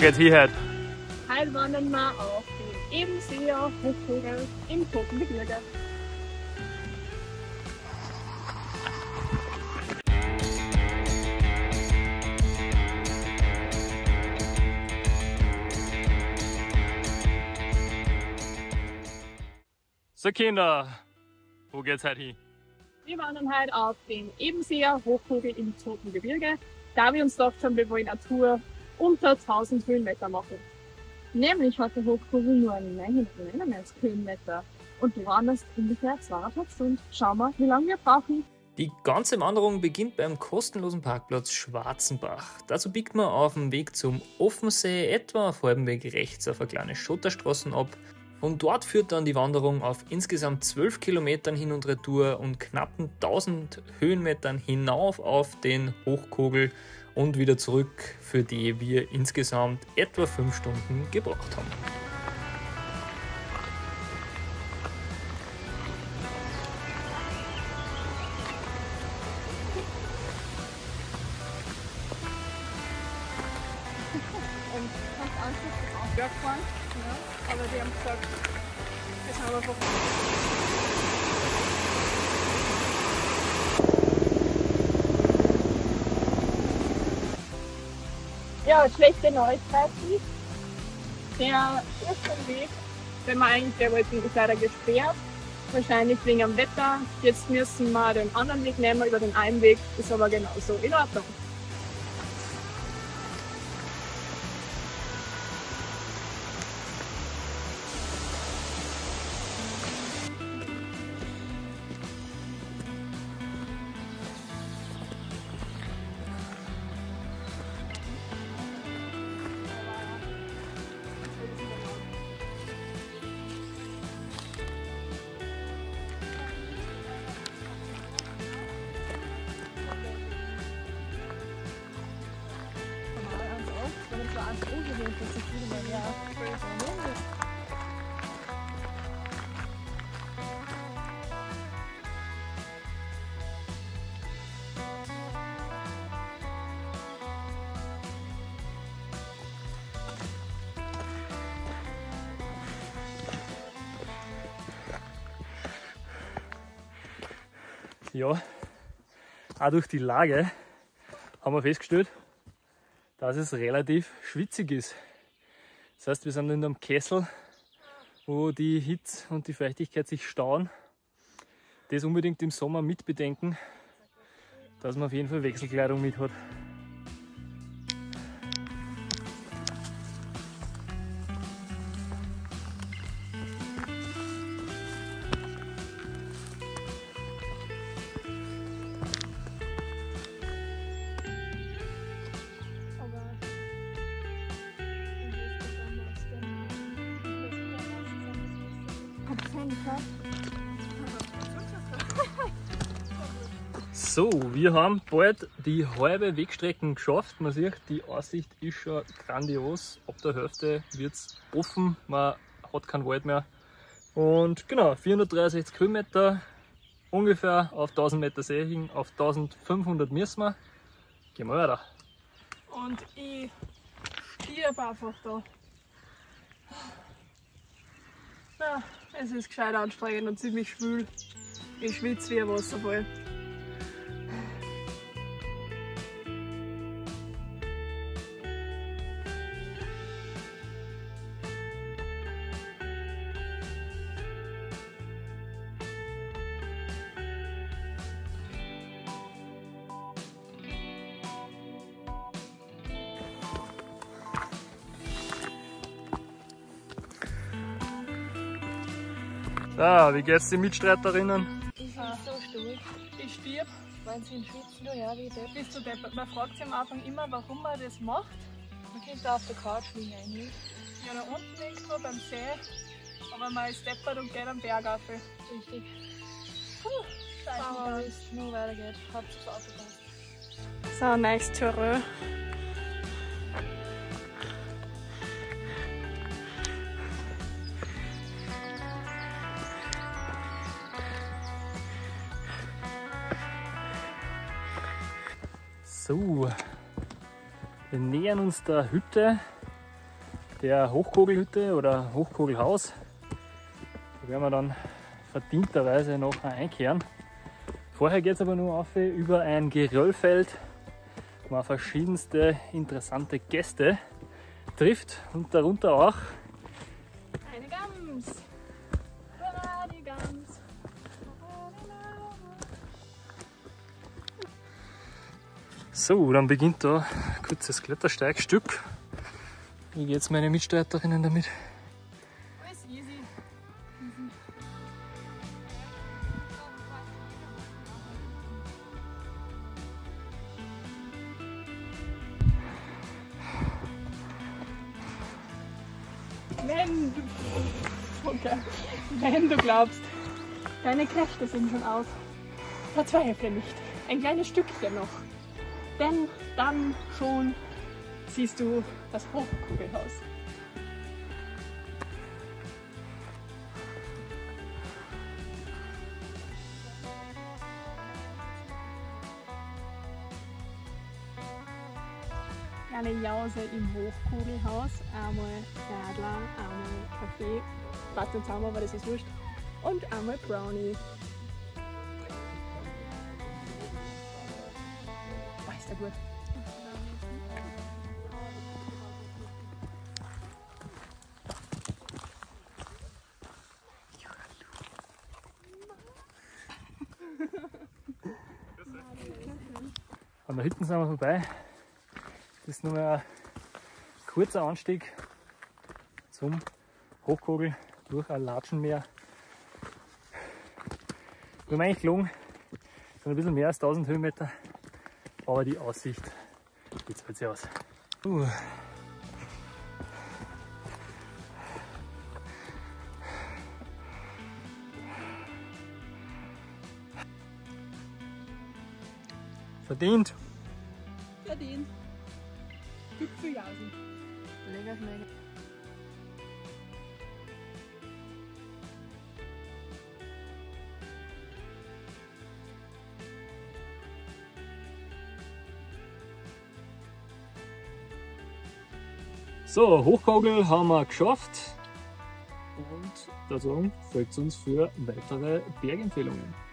geht's hierher? Heute wandern wir auf den Ebenseer Hochkogel im Totengebirge. So Kinder, wo geht's heute hin? Wir wandern heute auf den Ebenseer Hochkogel im Totengebirge, da wir uns gedacht haben, wir wollen eine Tour unter 1000 Höhenmeter machen. Nämlich hat der Hochkogel nur eine 999 Höhenmeter und du wanderst ungefähr 2,5 Stunden. Schauen wir, wie lange wir brauchen. Die ganze Wanderung beginnt beim kostenlosen Parkplatz Schwarzenbach. Dazu biegt man auf dem Weg zum Offensee etwa auf halbem Weg rechts auf eine kleine Schotterstraße ab. Von dort führt dann die Wanderung auf insgesamt 12 Kilometern hin und retour und knappen 1000 Höhenmetern hinauf auf den Hochkogel und wieder zurück, für die wir insgesamt etwa 5 Stunden gebraucht haben. Und kannst anschließend auch Berg fahren, ja, aber die haben gesagt, das haben wir einfach. Ja, schlechte Neuigkeiten. Der erste Weg, wenn wir eigentlich, der wollten, ist leider gesperrt. Wahrscheinlich wegen dem Wetter. Jetzt müssen wir den anderen Weg nehmen, über den einen Weg, ist aber genauso in Ordnung. Ja, auch durch die Lage haben wir festgestellt, dass es relativ schwitzig ist. Das heißt, wir sind in einem Kessel, wo die Hitze und die Feuchtigkeit sich stauen. Das unbedingt im Sommer mitbedenken, dass man auf jeden Fall Wechselkleidung mit hat. So, wir haben bald die halbe Wegstrecke geschafft. Man sieht, die Aussicht ist schon grandios. Ab der Hälfte wird es offen, man hat keinen Wald mehr. Und genau, 463 Höhenmeter, ungefähr auf 1000 Meter See hin, auf 1500 müssen wir. Gehen wir weiter. Und ich stirb einfach da. Ja, es ist gescheit anstrengend und ziemlich schwül. Ich schwitze wie ein Wasserfall. So, wie geht's den Mitstreiterinnen? Ich bin so stark. Ich stirb. Wenn sie in Schwitzen, du ja wie deppert. Bist du deppert? Man fragt sich am Anfang immer, warum man das macht. Man könnte auf der Couch liegen eigentlich. Ja, da unten irgendwo beim See. Aber man ist deppert und geht am Berg auf. Richtig. Aber Aber wenn es nur weitergeht, habt ihr das aufgepasst. so, nice Terrain. So, wir nähern uns der Hütte der Hochkogelhütte oder Hochkogelhaus. Da werden wir dann verdienterweise noch einkehren. Vorher geht es aber nur auf über ein Geröllfeld, wo man verschiedenste interessante Gäste trifft und darunter auch Eine Gans. Hurra, die Gans. so, dann beginnt da ein kurzes Klettersteigstück. Wie geht's meine Mitstreiterinnen damit? Alles easy. Wenn du glaubst, deine Kräfte sind schon aus, verzweifle nicht. Ein kleines Stückchen noch. Denn dann schon siehst du das Hochkugelhaus. Eine Jause im Hochkugelhaus, einmal Radler, einmal Kaffee, Bad und Sommer, aber das ist wurscht, und einmal Brownie. Oh, ist der gut. An der Hütte sind wir vorbei. Das ist nur ein kurzer Anstieg zum Hochkogel durch ein Latschenmeer. Wir haben eigentlich gelungen, sind ein bisschen mehr als 1000 Höhenmeter, aber die Aussicht geht zahlt sich aus. Verdient! Verdient. Gipfeljausen. Lecker schmecken. So, Hochkogel haben wir geschafft und dazu folgt uns für weitere Bergempfehlungen.